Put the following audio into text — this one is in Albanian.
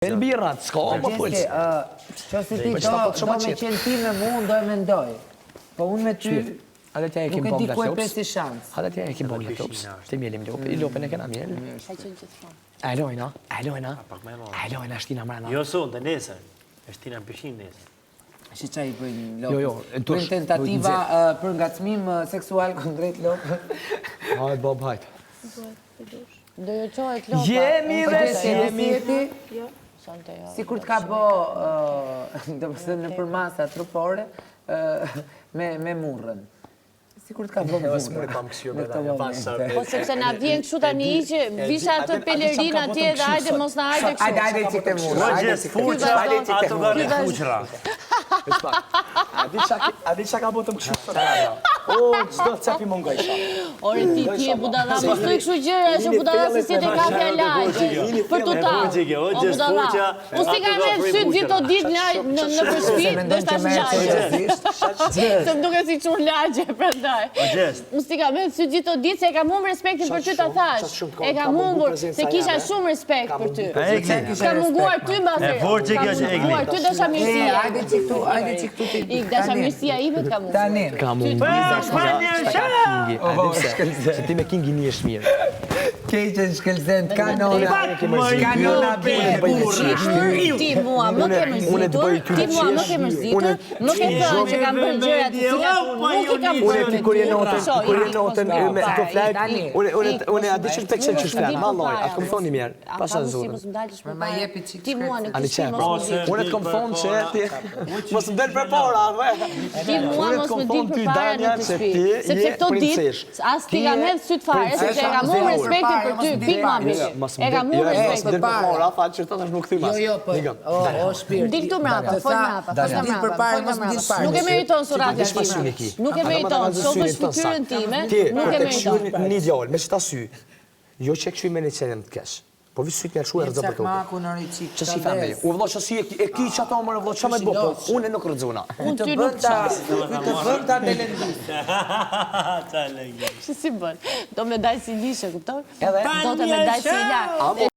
El birrat, s'ka më puls. Që si ti do me qenë ti me mu, do e mendoj. Po unë me ty, nuk e di ku e pesi shansë. Hada tja e kim bom letops. Ti mjelim lop. I lopën e kena mirë. Alojna, shtina mrena. Jo sonte, nesër. E shtina në pishin nesër. Shi qa i bëjnë lopës? Jo, bëjnë tentativa për ngacmim seksual kundrejt lopës? Hajt, Bob, hajt. Do ju qohet lopa. Jemi dhe Si kur t'ka bo, do përse në përmasa trupore, me murrën. Si kur t'ka bo murrën. Po sepse na vjen kështu tani që visha atë pelerin atje dhe hajde mos na hajde kështu. Hajde qik të murrën. O gjesë fuqa, ato ga rritë fuqra. A di qa ka botëm kështu? O, qdo të capi mongoj. Ore ti e budalla, mos të i kështu gjëra, që budalla se si të ka fjalaj. Për të ta. O gjesë fuqa, U si ka me sytë gjithë o ditë në përshpi, dhe shta shqaqe. Se më duke si qurë lagje, prandaj. O gjesë. U si ka me sytë gjithë o ditë, se e ka mumë respektin për ty të thash. E ka mumbur, se kisha shumë respekt për ty. Ka munguar ty mbase. E forë që kjo që Ka munguar ty dasha mirësia. Hajde qik tu ti. Ik dasha mirësia ime t'ka munguar. Tani. Ka mu. Se ti me kingi një është mirë. Keqen shkelzen, kanona bërë. Ti mua më ke mërzitur, më ke thënë që kam bërë gjëra të cilat nuk i kam bërë. Unë kur je notën me të flajt, unë a di që tek se që shflat, ma loj, atë kom thoni mirë, pasha zotën. Ma jepi qik Ti mua në Ani kështu qep, mos më unë të kom thonë që ti mos më del për para, Ti mua mos më dil për para në të shpi. Sepse këto ditë, as ti kam hedhë sytë fare, sepse e kam unë respektin për ty, pik ma bishi. E kam unë respektin për para, falë që të tash nuk thymas. Jo, po, o shpirt. Dil këtu mrapa, fol mrapa, Nuk e meriton suratja time. Nuk e meriton, shofë shpëtyrën time, nuk e meriton. Në ideal, me qëta sy, jo që e këshu me një qenem të kesh. Po vi syt me lëshu e rëzë për toke. Që si fame, u vëllo që si e ki që ato më rëvëllo, që me të bo, po unë e nuk rëzuna. Unë ty nuk qasë. Këtë bën ta delendisë. Që si bën? Do me daj si lishe, kuptor? Edhe? Do të me daj si larë.